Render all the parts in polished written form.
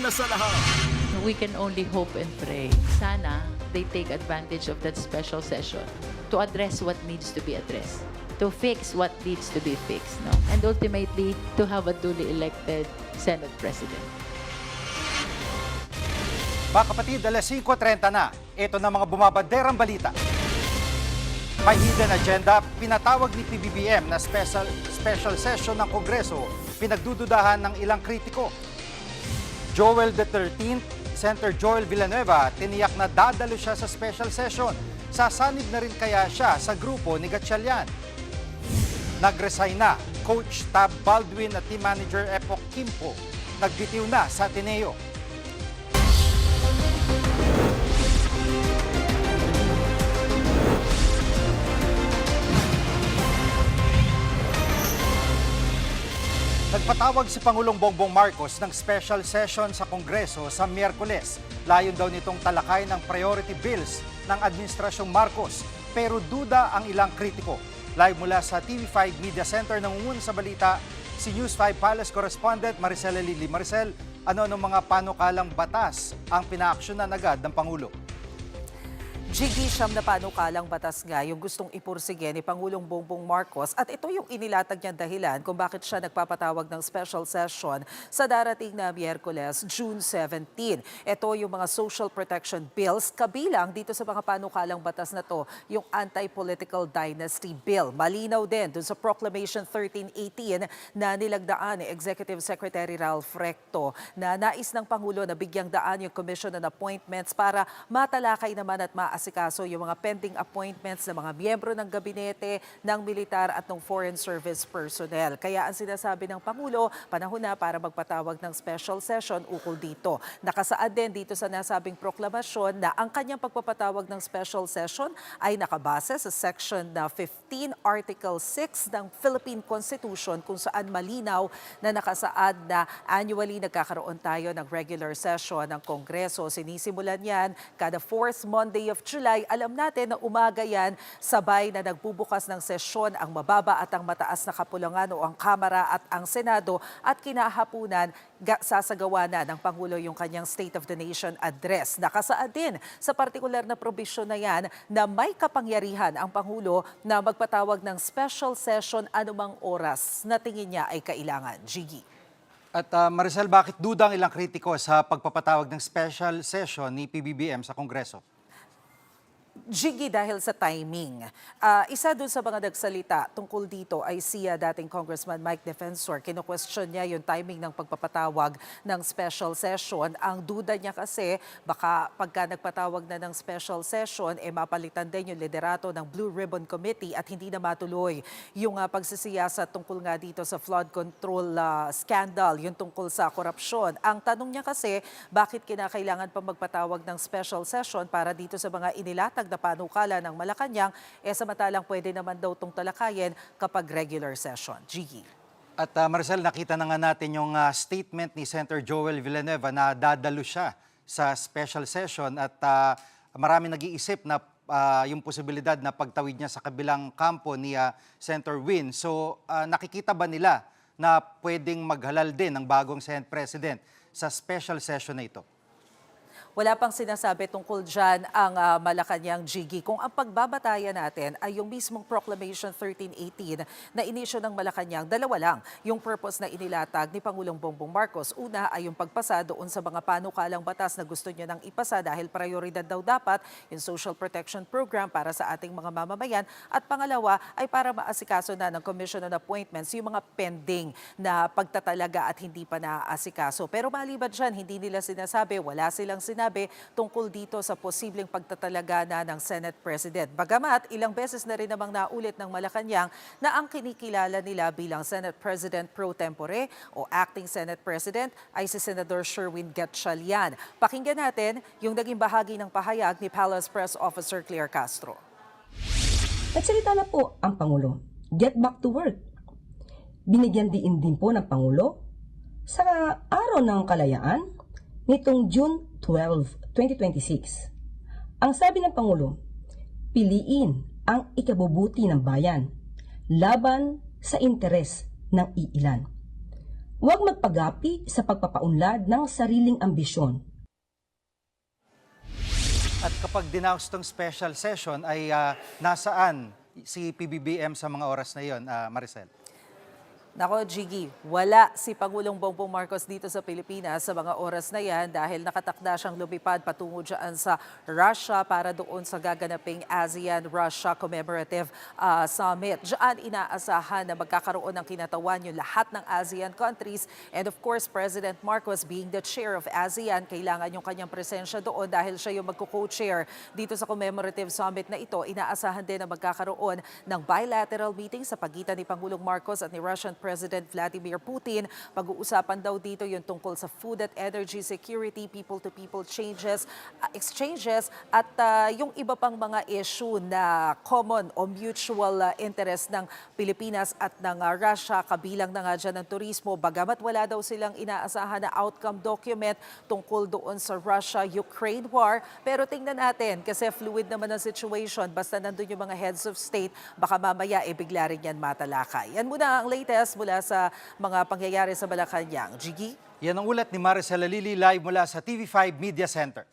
una sa lahat. We can only hope and pray. Sana they take advantage of that special session to address what needs to be addressed, to fix what needs to be fixed, no? And ultimately, to have a duly elected Senate President. Mga kapatid, alas 5:30 na. Ito na mga bumabanderang balita. May hidden agenda, pinatawag ni PBBM na special session ng Kongreso, pinagdududahan ng ilang kritiko. Joel XIII, Senator Joel Villanueva, tiniyak na dadalo siya sa special session. Sasanib na rin kaya siya sa grupo ni Gatchalian. Nag-resign na Coach Tab Baldwin at Team Manager Epok Kimpo. Nagbitiw na sa Ateneo. Nagpatawag si Pangulong Bongbong Marcos ng special session sa Kongreso sa Miyerkules. Layon daw nitong talakay ng priority bills ng Administrasyong Marcos. Pero duda ang ilang kritiko. Live mula sa TV5 Media Center, nangunguna sa balita si News 5 Palace Correspondent Maricel Lili. Maricel, ano mga panukalang batas ang pinaaksyonan agad ng Pangulo? Jiggy, siyam na panukalang batas nga yung gustong ipursige ni Pangulong Bongbong Marcos at ito yung inilatag niyang dahilan kung bakit siya nagpapatawag ng special session sa darating na Miyerkules, June 17. Ito yung mga social protection bills, kabilang dito sa mga panukalang batas na to, yung Anti-Political Dynasty Bill. Malinaw din dun sa Proclamation 1318 na nilagdaan ni Executive Secretary Ralph Recto na nais ng Pangulo na bigyang daan yung Commission on Appointments para matalakay naman at maasikaso yung mga pending appointments ng mga miyembro ng gabinete, ng militar at ng foreign service personnel. Kaya ang sinasabi ng Pangulo, panahon na para magpatawag ng special session ukol dito. Nakasaad din dito sa nasabing proklamasyon na ang kanyang pagpapatawag ng special session ay nakabase sa Section 15, Article 6 ng Philippine Constitution kung saan malinaw na nakasaad na annually nagkakaroon tayo ng regular session ng Kongreso. Sinisimulan yan kada fourth Monday of July. Alam natin na umaga yan, sabay na nagbubukas ng sesyon ang mababa at ang mataas na kapulungan o ang Kamara at ang Senado at kinahapunan sasagawa na ng Pangulo yung kanyang State of the Nation address. Nakasaad din sa partikular na probisyon na yan na may kapangyarihan ang Pangulo na magpatawag ng special session anumang oras na tingin niya ay kailangan. Gigi. At Maricel, bakit duda ang ilang kritiko sa pagpapatawag ng special session ni PBBM sa Kongreso? Jiggy, dahil sa timing. Isa dun sa mga nagsalita tungkol dito ay siya dating Congressman Mike Defensor. Kino-question niya yung timing ng pagpapatawag ng special session. Ang duda niya kasi baka pagka nagpatawag na ng special session, mapalitan din yung liderato ng Blue Ribbon Committee at hindi na matuloy yung pagsisiyasat tungkol nga dito sa flood control scandal, yung tungkol sa korupsyon. Ang tanong niya kasi, bakit kinakailangan pa magpatawag ng special session para dito sa mga inilatag na panukala ng Malacanang, samantalang pwede naman daw itong talakayin kapag regular session. Gigi. At Maricel, nakita na nga natin yung statement ni Senator Joel Villanueva na dadalo siya sa special session at marami nag-iisip na yung posibilidad na pagtawid niya sa kabilang kampo ni Senator Win. So nakikita ba nila na pwedeng maghalal din ng bagong Senate President sa special session na ito? Wala pang sinasabi tungkol dyan ang Malacanang, Gigi. Kung ang pagbabataya natin ay yung mismong Proclamation 1318 na inisyo ng Malacanang, dalawa lang yung purpose na inilatag ni Pangulong Bongbong Marcos. Una ay yung pagpasa doon sa mga panukalang batas na gusto niya nang ipasa dahil prioridad daw dapat yung Social Protection Program para sa ating mga mamamayan. At pangalawa ay para maasikaso na ng Commission on Appointments yung mga pending na pagtatalaga at hindi pa naaasikaso. Pero maliban dyan, hindi nila sinasabi, wala silang sinabi tungkol dito sa posibleng pagtatalaga na ng Senate President. Bagamat ilang beses na rin namang naulit ng Malacanang na ang kinikilala nila bilang Senate President pro tempore o Acting Senate President ay si Senator Sherwin Gatchalian. Pakinggan natin yung naging bahagi ng pahayag ni Palace Press Officer Claire Castro. Nagsalita na po ang Pangulo. Get back to work. Binigyan din po ng Pangulo sa araw ng kalayaan nitong June 12, 2026. Ang sabi ng Pangulo, piliin ang ikabubuti ng bayan laban sa interes ng iilan. huwag magpagapi sa pagpapaunlad ng sariling ambisyon. At kapag dinaos tong special session ay nasaan si PBBM sa mga oras na yon, Maricel? Nako, Jiggy, wala si Pangulong Bongbong Marcos dito sa Pilipinas sa mga oras na yan dahil nakatakda siyang lumipad patungo dyan sa Russia para doon sa gaganaping ASEAN-Russia Commemorative Summit. Diyan inaasahan na magkakaroon ng kinatawan yung lahat ng ASEAN countries and of course, President Marcos being the chair of ASEAN, kailangan yung kanyang presensya doon dahil siya yung magko-co-chair dito sa Commemorative Summit na ito. Inaasahan din na magkakaroon ng bilateral meeting sa pagitan ni Pangulong Marcos at ni Russian President Vladimir Putin. Pag-uusapan daw dito yung tungkol sa food at energy security, people-to-people exchanges, at yung iba pang mga issue na common o mutual interest ng Pilipinas at ng Russia, kabilang na nga dyan ng turismo. Bagamat wala daw silang inaasahan na outcome document tungkol doon sa Russia-Ukraine war, pero tingnan natin kasi fluid naman ang situation. Basta nandun yung mga heads of state, baka mamaya bigla rin yan matalakay. Yan muna ang latest mula sa mga pangyayari sa Malacanang. Jiggy? Yan ang ulat ni Maricel Alili live mula sa TV5 Media Center.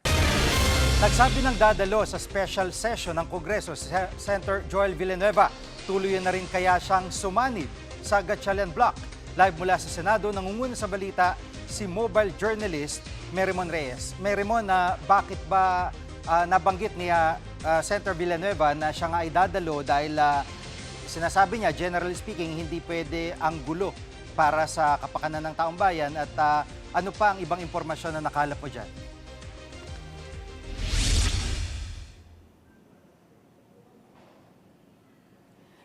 Nagsabi ng dadalo sa special session ng Kongreso si Senator Joel Villanueva. Tuloy na rin kaya siyang sumanib sa Gatchalian Block. Live mula sa Senado, nangunguna sa balita si mobile journalist Merimon Reyes. Merimon, bakit ba nabanggit ni Senator Villanueva na siya nga ay dadalo dahil sinasabi niya, generally speaking, hindi pwede ang gulo para sa kapakanan ng taong bayan at ano pa ang ibang impormasyon na nakalap mo dyan?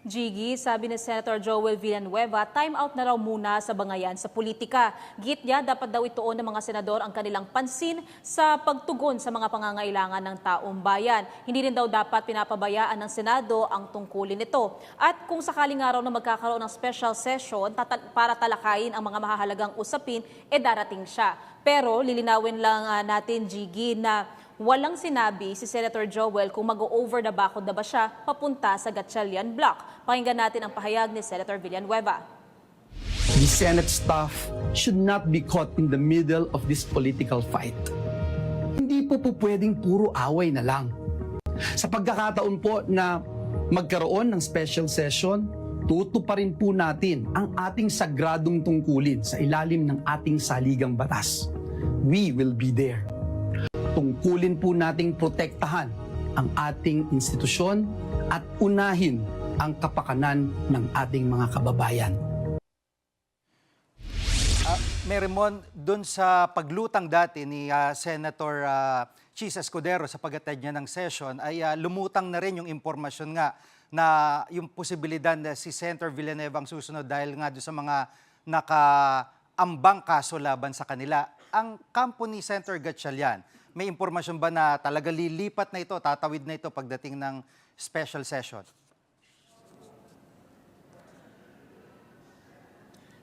Jiggy, sabi ni Senator Joel Villanueva, time out na raw muna sa bangayan sa politika. Git niya, dapat daw ituon ng mga senador ang kanilang pansin sa pagtugon sa mga pangangailangan ng taong bayan. Hindi rin daw dapat pinapabayaan ng Senado ang tungkulin nito. At kung sakaling araw na magkakaroon ng special session para talakayin ang mga mahahalagang usapin, darating siya. Pero lilinawin lang natin, Jiggy, na walang sinabi si Senator Joel kung mag-over the bakod na ba siya papunta sa Gatchalian Block. Pakinggan natin ang pahayag ni Senator Villanueva. The Senate staff should not be caught in the middle of this political fight. Hindi po pwedeng puro away na lang. Sa pagkakataon po na magkaroon ng special session, tutuparin po natin ang ating sagradong tungkulin sa ilalim ng ating saligang batas. We will be there. Tungkulin po nating protektahan ang ating institusyon at unahin ang kapakanan ng ating mga kababayan. Merimon, doon sa paglutang dati ni Senator Chis Escudero sa pag-attend niya ng session ay lumutang na rin yung impormasyon nga na yung posibilidad na si Senator Villanueva ang susunod dahil nga doon sa mga nakaambang kaso laban sa kanila. Ang kampo ni Senator Gatchalian, may impormasyon ba na talaga lilipat na ito, tatawid na ito pagdating ng special session?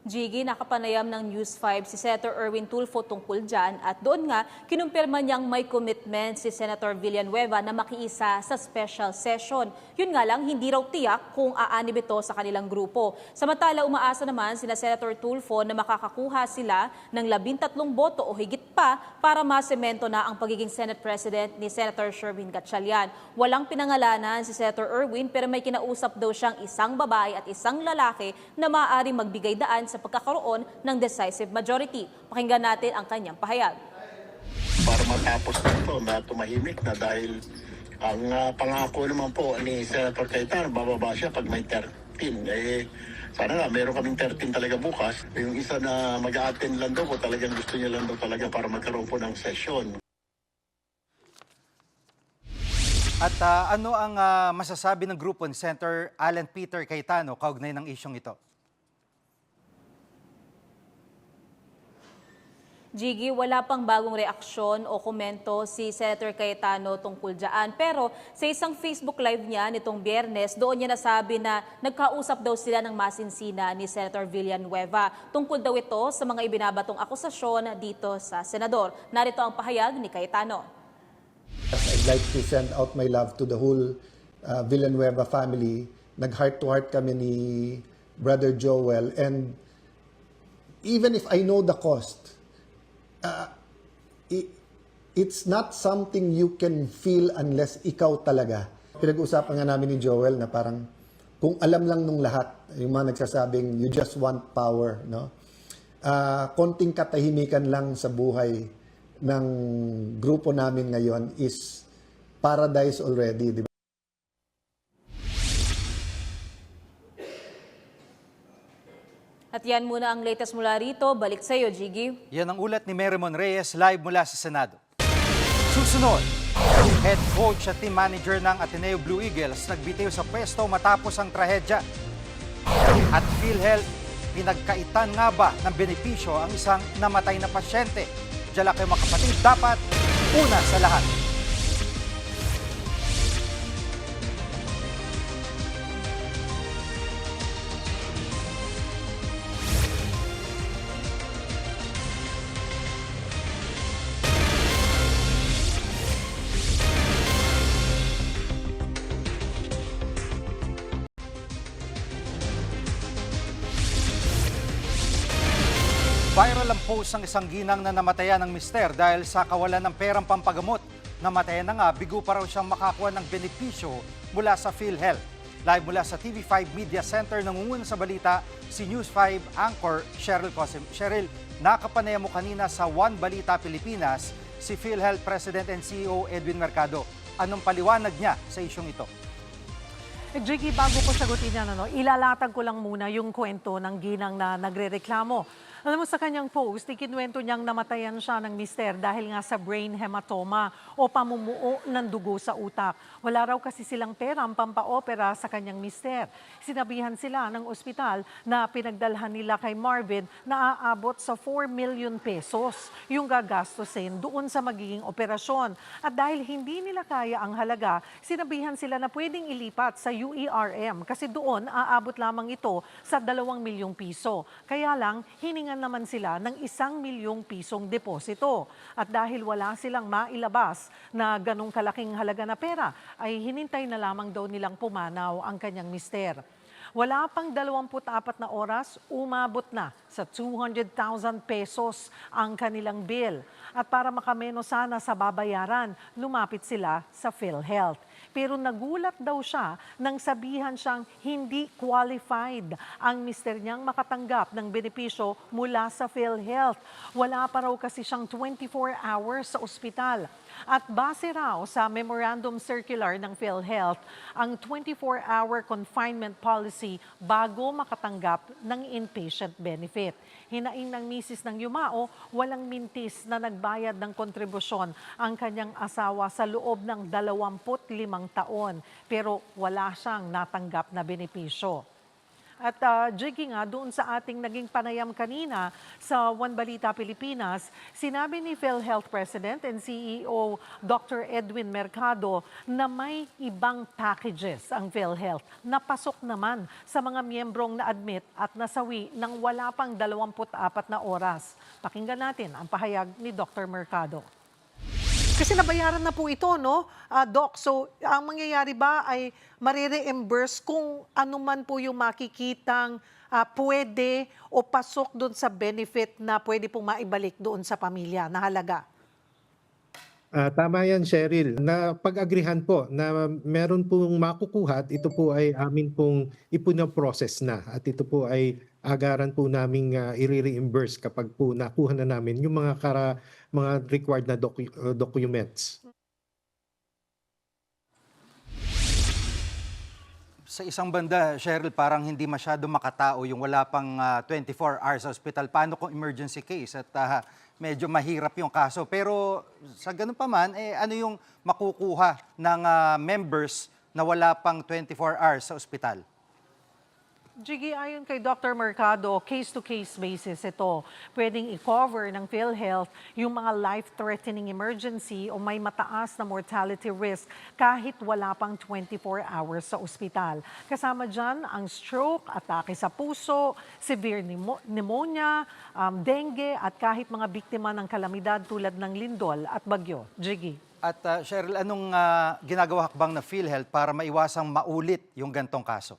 Jiggy, nakapanayam ng News 5 si Senator Erwin Tulfo tungkol dyan at doon nga kinumpirma niyang may commitment si Senator Villanueva na makiisa sa special session. Yun nga lang, hindi raw tiyak kung aanib ito sa kanilang grupo. Samantala, umaasa naman sina Senator Tulfo na makakakuha sila ng 13 boto o higit pa para masemento na ang pagiging Senate President ni Senator Sherwin Gatchalian. Walang pinangalanan si Senator Erwin pero may kinausap daw siyang isang babae at isang lalaki na maaaring magbigay daan sa pagkakaroon ng decisive majority. Pakinggan natin ang kanyang pahayag. Para matapos na ito na tumahimik na dahil ang pangako naman po ni Senator Cayetano, bababa siya pag may 13. Sana nga, meron kaming 13 talaga bukas. Yung isa na mag-a-attend lang daw po, talagang gusto niya lang daw talaga para magkaroon po ng session. At ano ang masasabi ng grupo ni Senator Alan Peter Cayetano kaugnay ng isyong ito? Jiggy, wala pang bagong reaksyon o komento si Senator Cayetano tungkol dyan. Pero sa isang Facebook Live niya nitong Biyernes, doon niya nasabi na nagkausap daw sila ng masinsina ni Senator Villanueva. Tungkol daw ito sa mga ibinabatong akusasyon dito sa Senador. Narito ang pahayag ni Cayetano. I'd like to send out my love to the whole Villanueva family. Nag-heart to heart kami ni Brother Joel and even if I know the cost, it's not something you can feel unless ikaw talaga. Pinag-uusapan nga namin ni Joel na parang kung alam lang nung lahat, yung mga nagsasabing you just want power, no? Konting katahimikan lang sa buhay ng grupo namin ngayon is paradise already, di ba? At yan muna ang latest mula rito. Balik sa iyo, Jiggy. Yan ang ulat ni Merrimon Reyes live mula sa Senado. Susunod, head coach at team manager ng Ateneo Blue Eagles nagbitiw sa pwesto matapos ang trahedya. At PhilHealth, pinagkaitan nga ba ng benepisyo ang isang namatay na pasyente? Diyan kayo mga kapatid, dapat una sa lahat. Viral ang post ng isang ginang na namatayan ng mister dahil sa kawalan ng perang pampagamot. Namatayan na nga, bigo pa raw siyang makakuha ng benepisyo mula sa PhilHealth. Live mula sa TV5 Media Center, nangunguna sa balita si News 5 anchor Cheryl Cosim. Cheryl, nakapanaya mo kanina sa One Balita Pilipinas si PhilHealth President and CEO Edwin Mercado. Anong paliwanag niya sa isyong ito? Jiggy, bago ko sagutin yan, ilalatag ko lang muna yung kwento ng ginang na nagrereklamo. Alam mo, sa kanyang post, ikinwento niyang namatayan siya ng mister dahil nga sa brain hematoma o pamumuo ng dugo sa utak. Wala raw kasi silang pera ang pampaopera sa kanyang mister. Sinabihan sila ng ospital na pinagdalhan nila kay Marvin na aabot sa 4 million pesos yung gagastusin doon sa magiging operasyon. At dahil hindi nila kaya ang halaga, sinabihan sila na pwedeng ilipat sa UERM kasi doon aabot lamang ito sa 2 milyong piso. Kaya lang, hiningan naman sila ng 1 milyong pisong deposito. At dahil wala silang mailabas na ganong kalaking halaga na pera, ay hinintay na lamang daw nilang pumanaw ang kanyang mister. Wala pang 24 na oras, umabot na sa 200,000 pesos ang kanilang bill. At para makameno sana sa babayaran, lumapit sila sa PhilHealth. Pero nagulat daw siya nang sabihan siyang hindi qualified ang mister niyang makatanggap ng benepisyo mula sa PhilHealth. Wala pa raw kasi siyang 24 hours sa ospital. At base raw sa memorandum circular ng PhilHealth, ang 24-hour confinement policy bago makatanggap ng inpatient benefit. Hinaing ng misis ng yumao, walang mintis na nagbayad ng kontribusyon ang kanyang asawa sa loob ng 25 taon. Pero wala siyang natanggap na benepisyo. At Jiggy nga, doon sa ating naging panayam kanina sa One Balita Pilipinas, sinabi ni PhilHealth President and CEO Dr. Edwin Mercado na may ibang packages ang PhilHealth na pasok naman sa mga miyembrong na-admit at nasawi ng wala pang 24 na oras. Pakinggan natin ang pahayag ni Dr. Mercado. Kasi nabayaran na po ito, no, Doc? So, ang mangyayari ba ay marireimburse kung ano man po yung makikitang pwede o pasok doon sa benefit na pwede pong maibalik doon sa pamilya na halaga? Tama yan, Cheryl. Na pag-agrihan po na meron pong makukuha, ito po ay amin pong ipuna-process na. At ito po ay agaran po namin i-reimburse kapag po nakuha na namin yung mga required na documents. Sa isang banda, Cheryl, parang hindi masyado makatao yung wala pang 24 hours sa hospital. Paano kung emergency case at medyo mahirap yung kaso? Pero sa ganun pa man, ano yung makukuha ng members na wala pang 24 hours sa hospital? Jiggy, ayon kay Dr. Mercado, case-to-case basis ito. Pwedeng i-cover ng PhilHealth yung mga life-threatening emergency o may mataas na mortality risk kahit wala pang 24 hours sa ospital. Kasama dyan ang stroke, atake sa puso, severe pneumonia, dengue at kahit mga biktima ng kalamidad tulad ng lindol at bagyo. Jiggy. At Cheryl, anong ginagawa hakbang na PhilHealth para maiwasang maulit yung gantong kaso?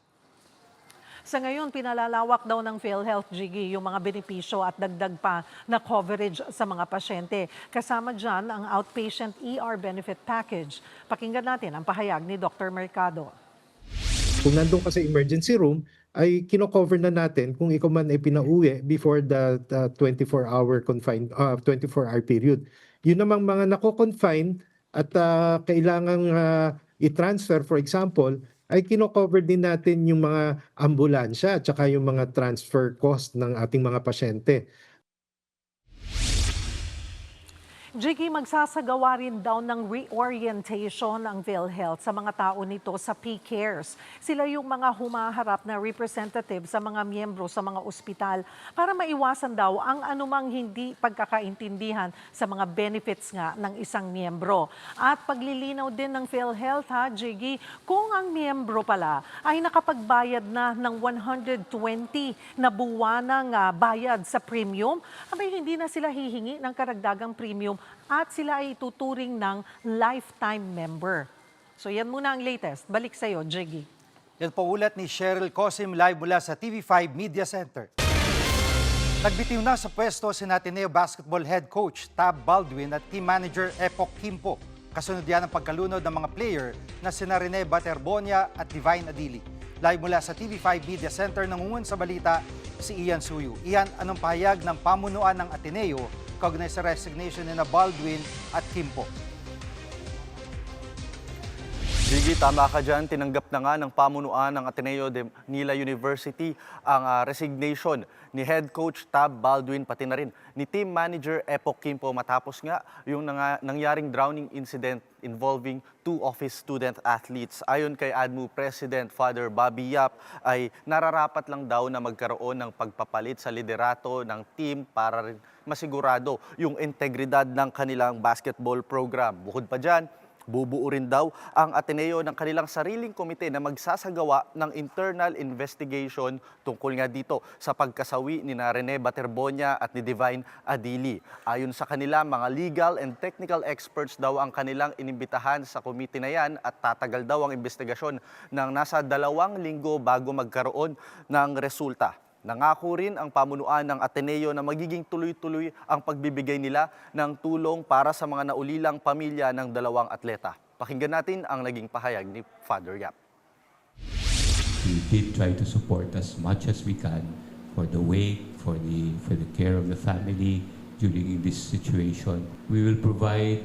Sa ngayon, pinalalawak daw ng PhilHealth, Jiggy, yung mga benepisyo at dagdag pa na coverage sa mga pasyente. Kasama dyan ang outpatient ER benefit package. Pakinggan natin ang pahayag ni Dr. Mercado. Kung nandun ka sa emergency room, ay kino-cover na natin kung ikaw man ay pinauwi before the 24-hour period. Yun namang mga nako-confine at kailangang i-transfer, for example, ay kino-cover din natin yung mga ambulansya at saka yung mga transfer cost ng ating mga pasyente. Jiggy, magsasagawa rin daw ng reorientation ang PhilHealth sa mga tao nito sa P-Cares. Sila yung mga humaharap na representative sa mga miyembro sa mga ospital para maiwasan daw ang anumang hindi pagkakaintindihan sa mga benefits nga ng isang miyembro. At paglilinaw din ng PhilHealth, Jiggy, kung ang miyembro pala ay nakapagbayad na ng 120 na buwanang bayad sa premium, abay hindi na sila hihingi ng karagdagang premium at sila ay tuturing ng lifetime member. So yan muna ang latest. Balik sa'yo, Jiggy. Yan po ulat ni Cheryl Cosim live mula sa TV5 Media Center. Nagbitiw na sa pwesto si Ateneo Basketball Head Coach Tab Baldwin at Team Manager Epoch Kimpo. Kasunod yan ang pagkalunod ng mga player na sina Rene Baterbonia at Divine Adili. Live mula sa TV5 Media Center nangungun sa balita si Ian Suyu. Ian, anong pahayag ng pamunuan ng Ateneo kaugnay sa resignation ni Baldwin at Kimpo? Jiggy, tama ka dyan. Tinanggap na nga ng pamunuan ng Ateneo de Manila University ang resignation ni Head Coach Tab Baldwin, pati na rin ni Team Manager Epoch Kimpo matapos nga yung nangyaring drowning incident involving 2 office student athletes. Ayon kay ADMU President Father Bobby Yap ay nararapat lang daw na magkaroon ng pagpapalit sa liderato ng team para rin masigurado yung integridad ng kanilang basketball program. Bukod pa dyan, bubuo rin daw ang Ateneo ng kanilang sariling komite na magsasagawa ng internal investigation tungkol nga dito sa pagkasawi ni Rene Baterbonia at ni Divine Adili. Ayon sa kanila, mga legal and technical experts daw ang kanilang inimbitahan sa komite na yan at tatagal daw ang investigasyon ng nasa 2 linggo bago magkaroon ng resulta. Nangako rin ang pamunuan ng Ateneo na magiging tuloy-tuloy ang pagbibigay nila ng tulong para sa mga naulilang pamilya ng 2 atleta. Pakinggan natin ang naging pahayag ni Father Yap. We did try to support as much as we can for the wake, for the care of the family during this situation. We will provide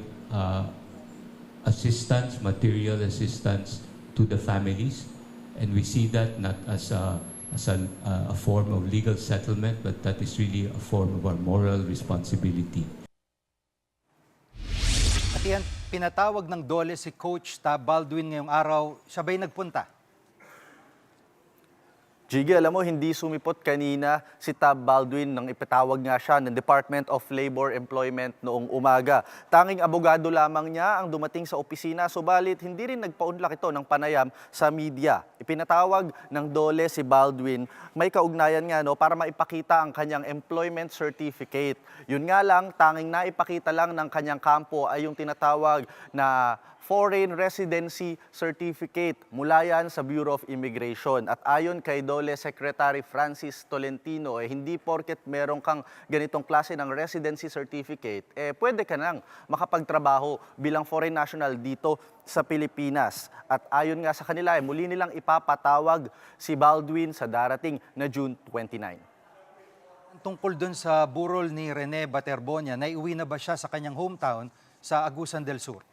assistance, material assistance to the families, and we see that not as a form of legal settlement, but that is really a form of our moral responsibility. At yan, pinatawag ng DOLE si Coach Tab Baldwin ngayong araw. Siya ba'y nagpunta? Jiggy, alam mo, hindi sumipot kanina si Tab Baldwin nang ipatawag nga siya ng Department of Labor Employment noong umaga. Tanging abogado lamang niya ang dumating sa opisina, subalit hindi rin nagpaunlak ito ng panayam sa media. Ipinatawag ng DOLE si Baldwin, may kaugnayan nga para maipakita ang kanyang employment certificate. Yun nga lang, tanging naipakita lang ng kanyang kampo ay yung tinatawag na Foreign Residency Certificate mula yan sa Bureau of Immigration. At ayon kay DOLE Secretary Francis Tolentino, hindi porket meron kang ganitong klase ng residency certificate, pwede ka nang makapagtrabaho bilang foreign national dito sa Pilipinas. At ayon nga sa kanila, muli nilang ipapatawag si Baldwin sa darating na June 29. Tungkol dun sa burol ni Rene Baterbonia, naiuwi na ba siya sa kanyang hometown sa Agusan del Sur?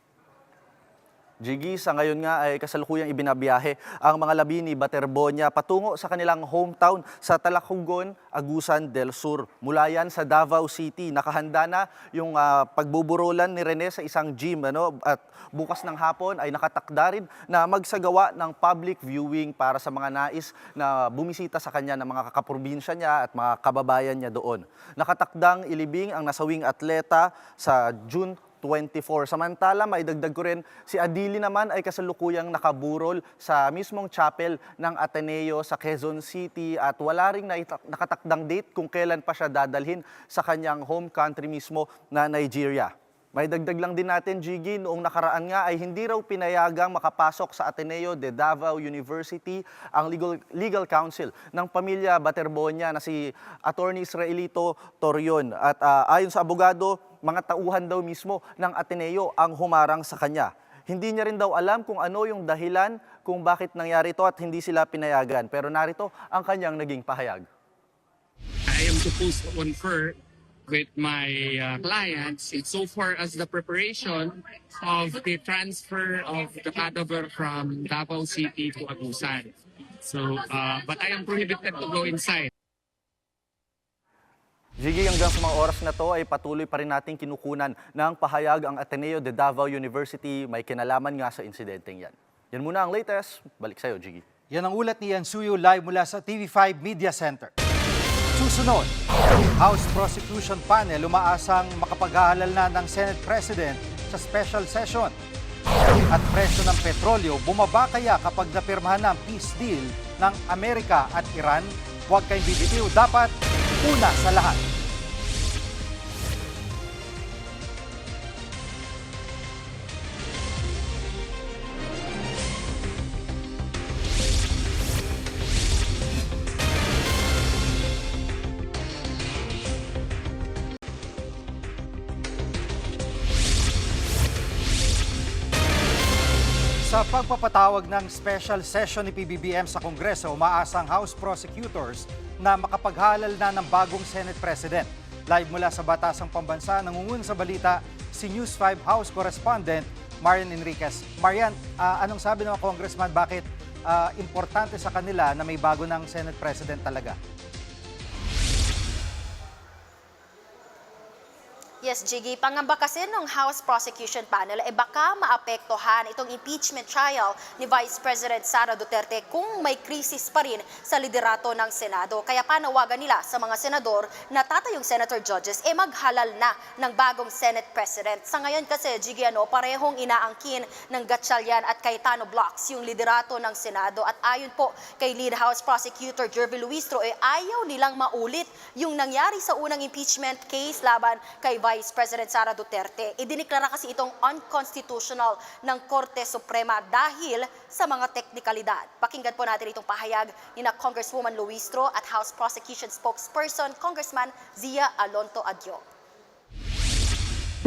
Jiggy, sa ngayon nga ay kasalukuyang ibinabiyahe ang mga labi ni Baterbonia patungo sa kanilang hometown sa Talacugon, Agusan del Sur. Mula yan sa Davao City, nakahanda na yung pagbuburolan ni Rene sa isang gym. At bukas ng hapon ay nakatakda rin na magsagawa ng public viewing para sa mga nais na bumisita sa kanya ng mga kakaprobinsya niya at mga kababayan niya doon. Nakatakdang ilibing ang nasawing atleta sa June 24. Samantala, maidagdag ko rin, si Adili naman ay kasalukuyang nakaburol sa mismong chapel ng Ateneo sa Quezon City at wala ring nakatakdang date kung kailan pa siya dadalhin sa kanyang home country mismo na Nigeria. May dagdag lang din natin, Jiggy, noong nakaraan nga ay hindi raw pinayagang makapasok sa Ateneo de Davao University ang legal counsel ng pamilya Baterbonia na si Attorney Israelito Torion. At ayon sa abogado, mga tauhan daw mismo ng Ateneo ang humarang sa kanya. Hindi niya rin daw alam kung ano yung dahilan kung bakit nangyari ito at hindi sila pinayagan. Pero narito ang kanyang naging pahayag. I am supposed to confer with my clients insofar as the preparation of the transfer of the cadaver from Davao City to Agusan. So, but I am prohibited to go inside. Jiggy, hanggang sa mga oras na to ay patuloy pa rin nating kinukunan ng pahayag ang Ateneo de Davao University. May kinalaman nga sa insidenteng yan. Yan muna ang latest. Balik sa'yo, Jiggy. Yan ang ulat ni Yansuyo live mula sa TV5 Media Center. Susunod, House Prosecution Panel umaasang makapaghahalal na ng Senate President sa special session. At presyo ng petrolyo bumaba kaya kapag napirmahan na ang peace deal ng Amerika at Iran? Huwag kayong bibitiw, dapat una sa lahat. Sa pagpapatawag ng special session ni PBBM sa Kongreso, umaasang House Prosecutors na makapaghalal na ng bagong Senate President. Live mula sa Batasang Pambansa, nangungun sa balita si News 5 House Correspondent Marian Enriquez. Marian, anong sabi ng mga congressman, bakit importante sa kanila na may bago ng Senate President talaga? Yes, Jiggy. Pangamba kasi ng House Prosecution Panel ay baka maapektuhan itong impeachment trial ni Vice President Sara Duterte kung may krisis pa rin sa liderato ng Senado. Kaya panawagan nila sa mga senador na tatayong senator judges maghalal na ng bagong Senate President. Sa ngayon kasi, Jiggy, parehong inaangkin ng Gatchalian at Cayetano blocks yung liderato ng Senado. At ayon po kay Lead House Prosecutor Jervy Luistro, ayaw nilang maulit yung nangyari sa unang impeachment case laban kay Vice President Sara Duterte. Idiniklara kasi itong unconstitutional ng Korte Suprema dahil sa mga teknikalidad. Pakinggan po natin itong pahayag ni na Congresswoman Luistro at House Prosecution Spokesperson Congressman Zia Alonto Adyo.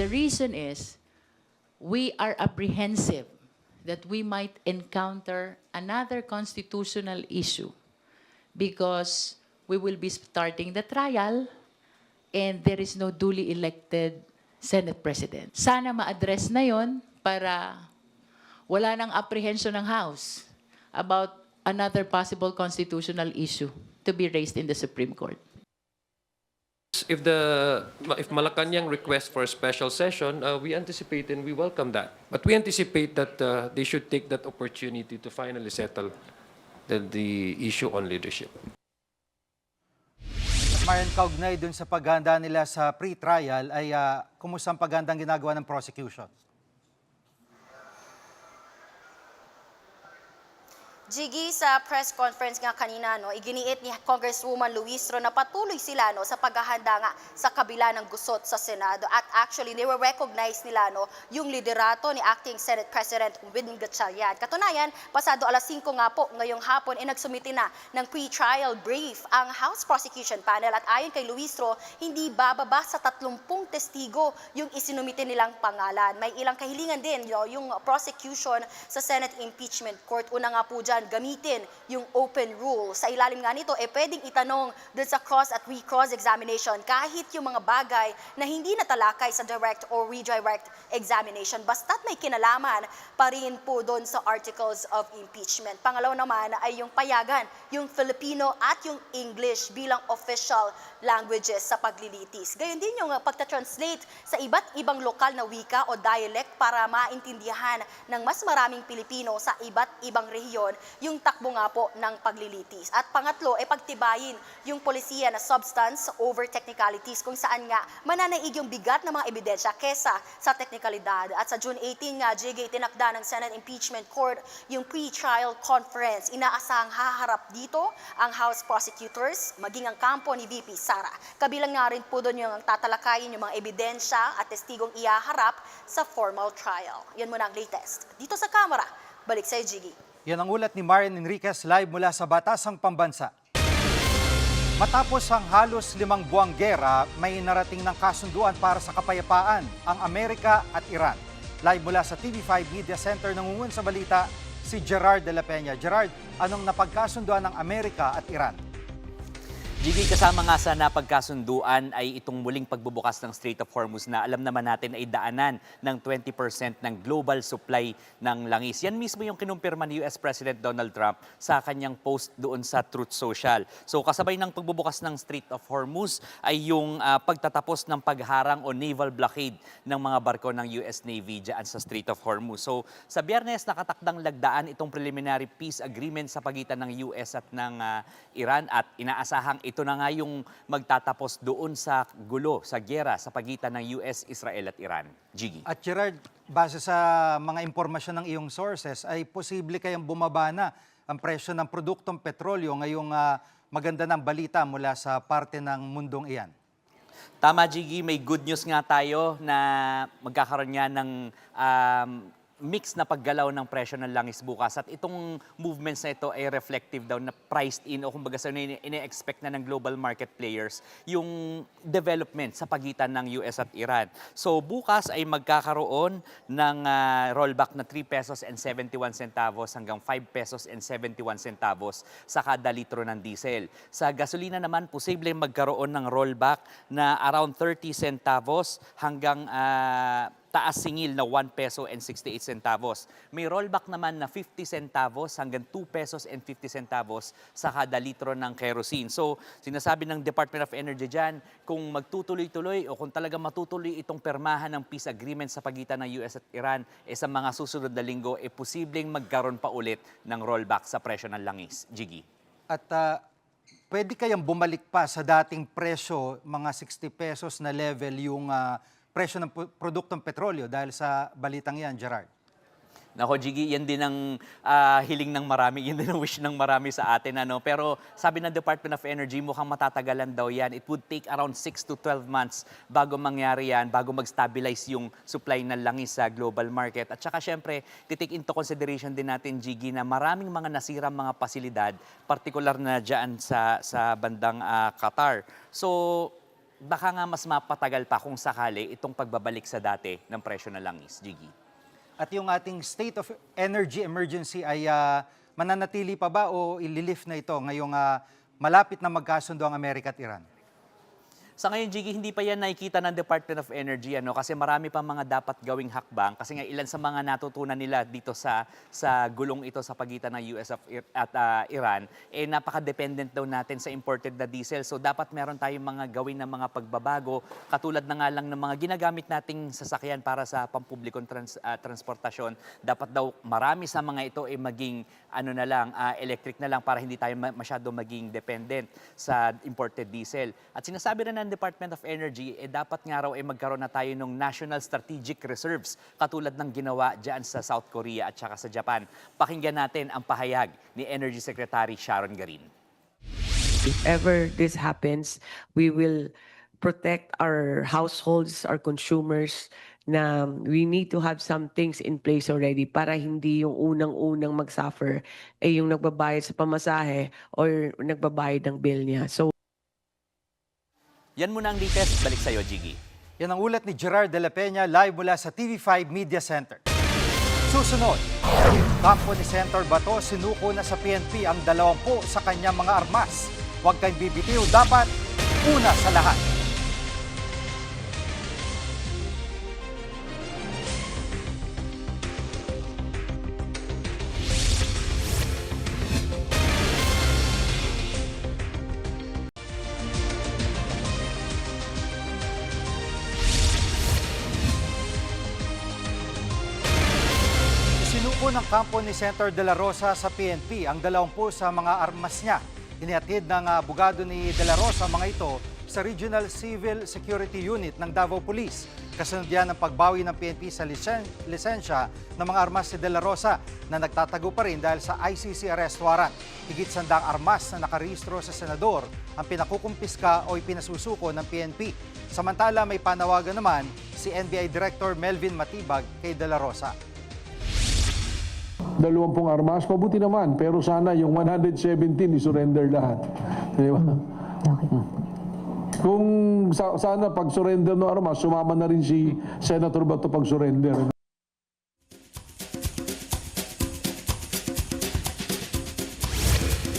The reason is we are apprehensive that we might encounter another constitutional issue because we will be starting the trial and there is no duly elected Senate President. Sana ma-address na yon para wala nang apprehension ng House about another possible constitutional issue to be raised in the Supreme Court. If Malacanang requests for a special session, we anticipate and we welcome that. But we anticipate that they should take that opportunity to finally settle the issue on leadership. Marian, kaugnay dun sa paghahanda nila sa pre-trial ay kumusta ang paghandang ginagawa ng prosecution? Jiggy, sa press conference nga kanina, iginiit ni Congresswoman Luistro na patuloy sila sa paghahanda nga sa kabila ng gusot sa Senado. At actually, nire-recognize nila yung liderato ni Acting Senate President Win Gatchalian. Katunayan, pasado alas 5 nga po ngayong hapon, nagsumiti na ng pre-trial brief ang House Prosecution Panel. At ayon kay Luistro, hindi bababa sa 30 testigo yung isinumiti nilang pangalan. May ilang kahilingan din yung prosecution sa Senate Impeachment Court. Una nga po dyan, gamitin yung open rule. Sa ilalim nga nito, pwedeng itanong dun sa cross at re-cross examination kahit yung mga bagay na hindi natalakay sa direct or redirect examination. Basta't may kinalaman pa rin po dun sa articles of impeachment. Pangalawa naman ay yung payagan, yung Filipino at yung English bilang official languages sa paglilitis. Gayon din yung pagta-translate sa iba't ibang lokal na wika o dialect para maintindihan ng mas maraming Pilipino sa iba't ibang rehiyon yung takbo nga po ng paglilitis. At pangatlo ay pagtibayin yung polisiya na substance over technicalities kung saan nga mananaig yung bigat ng mga ebidensya kesa sa teknikalidad. At sa June 18 nga, JG, tinakda ng Senate Impeachment Court yung pre-trial conference. Inaasahang haharap dito ang House prosecutors, maging ang kampo ni VP Sara. Kabilang nga rin po doon yung tatalakayin yung mga ebidensya at testigong ihaharap sa formal trial. Yan muna ang latest. Dito sa Kamara, balik sa Jiggy. Yan ang ulat ni Marian Enriquez live mula sa Batasang Pambansa. Matapos ang halos 5 buwang gera, may narating ng kasunduan para sa kapayapaan ang Amerika at Iran. Live mula sa TV5 Media Center nangungun sa balita si Gerard de la Peña. Gerard, anong napagkasunduan ng Amerika at Iran? Gigi, kasama nga sa napagkasunduan ay itong muling pagbubukas ng Strait of Hormuz na alam naman natin ay daanan ng 20% ng global supply ng langis. Yan mismo yung kinumpirma ni US President Donald Trump sa kanyang post doon sa Truth Social. So kasabay ng pagbubukas ng Strait of Hormuz ay yung pagtatapos ng pagharang o naval blockade ng mga barko ng US Navy dyan sa Strait of Hormuz. So sa Biyernes, nakatakdang lagdaan itong preliminary peace agreement sa pagitan ng US at ng Iran at inaasahang ito na nga yung magtatapos doon sa gulo, sa giyera sa pagitan ng US, Israel at Iran. Jiggy. At Gerard, base sa mga impormasyon ng iyong sources, ay posible kayang bumaba na ang presyo ng produktong petrolyo ngayong maganda ng balita mula sa parte ng mundong iyan. Tama, Jiggy. May good news nga tayo na magkakaroon nga ng mix na paggalaw ng presyo ng langis bukas. At itong movements na ito ay reflective daw na priced in o kumbaga sa ine-expect na ng global market players yung development sa pagitan ng US at Iran. So bukas ay magkakaroon ng rollback na 3 pesos and 71 centavos hanggang 5 pesos and 71 centavos sa kada litro ng diesel. Sa gasolina naman, posibleng magkaroon ng rollback na around 30 centavos hanggang taas singil na 1 peso and 68 centavos. May rollback naman na 50 centavos hanggang 2 pesos and 50 centavos sa kada litro ng kerosene. So, sinasabi ng Department of Energy dyan, kung magtutuloy-tuloy o kung talaga matutuloy itong permahan ng peace agreement sa pagitan ng US at Iran, sa mga susunod na linggo, posibleng magkaroon pa ulit ng rollback sa presyo ng langis. Jiggy. At pwede kayang bumalik pa sa dating presyo, mga 60 pesos na level yung presyo ng produktong petrolyo dahil sa balitang yan, Gerard? Nako, Jiggy, yan din ang hiling ng marami, yan din ang wish ng marami sa atin. Pero sabi ng Department of Energy, mukhang matatagalan daw yan. It would take around 6 to 12 months bago mangyari yan, bago mag-stabilize yung supply ng langis sa global market. At saka syempre, titake into consideration din natin, Jiggy, na maraming mga nasirang mga pasilidad, partikular na dyan sa bandang Qatar. So, baka nga mas mapatagal pa kung sakali itong pagbabalik sa dati ng presyo ng langis, Jiggy. At yung ating state of energy emergency ay mananatili pa ba o ililift na ito ngayong malapit na magkasundo ang Amerika at Iran? Sa ngayon, Jiggy, hindi pa yan nakikita ng Department of Energy kasi marami pa mga dapat gawing hakbang kasi nga ilan sa mga natutunan nila dito sa gulong ito sa pagitan ng US at Iran, napaka-dependent daw natin sa imported na diesel. So dapat meron tayong mga gawin na mga pagbabago katulad na nga lang ng mga ginagamit nating sasakyan para sa pampublikong transportasyon. Dapat daw marami sa mga ito maging electric na lang para hindi tayo masyado maging dependent sa imported diesel. At sinasabi na ng Department of Energy, dapat nga raw magkaroon na tayo ng National Strategic Reserves katulad ng ginawa dyan sa South Korea at saka sa Japan. Pakinggan natin ang pahayag ni Energy Secretary Sharon Garin. If ever this happens, we will protect our households, our consumers, na we need to have some things in place already para hindi yung unang-unang mag-suffer yung nagbabayad sa pamasahe or nagbabayad ng bill niya. So, yan muna ang latest. Balik sa'yo, Jiggy. Yan ang ulat ni Gerard de la Peña live mula sa TV5 Media Center. Susunod, kampo ni Senator Bato sinuko na sa PNP ang 20 sa kanyang mga armas. Huwag kayong bibitiw, dapat una sa lahat. Binago ng kampo ni Senator De La Rosa sa PNP ang 20 sa mga armas niya. Inihatid ng abogado ni De La Rosa ang mga ito sa Regional Civil Security Unit ng Davao Police. Kasunod yan ng pagbawi ng PNP sa lisensya ng mga armas ni De La Rosa na nagtatago pa rin dahil sa ICC arrest warrant. Higit 100 armas na nakarehistro sa senador ang pinakukumpiska o ipinasusuko ng PNP. Samantala may panawagan naman si NBI Director Melvin Matibag kay De La Rosa. 20 armas, mabuti naman. Pero sana yung 117 i-surrender lahat. Di ba? Kung sana pag-surrender ng armas, sumama na rin si Senator Bato pag-surrender.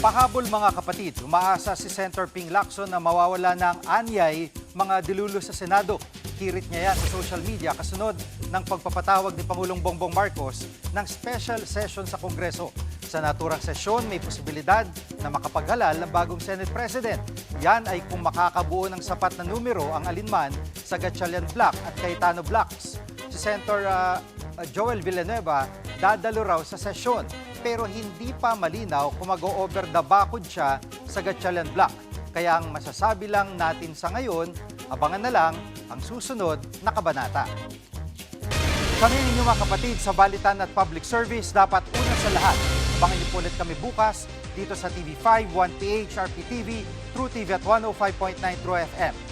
Pahabol mga kapatid, umaasa si Senator Ping Lacson na mawawala ng anyay mga dilulo sa Senado. Hirit niya yan sa social media kasunod ng pagpapatawag ni Pangulong Bongbong Marcos ng special session sa Kongreso. Sa naturang sesyon, may posibilidad na makapaghalal ng bagong Senate President. Yan ay kung makakabuo ng sapat na numero ang alinman sa Gatchalian Block at Cayetano Blocks. Si Senator Joel Villanueva dadalo raw sa sesyon pero hindi pa malinaw kung mag-o-over the bakod siya sa Gatchalian Block. Kaya ang masasabi lang natin sa ngayon, abangan na lang ang susunod na kabanata. Kami ninyo mga kapatid sa Balitan at Public Service, dapat una sa lahat. Abangan niyo po ulit kami bukas dito sa TV5, 1PH, RPTV, True TV at 105.9 True FM.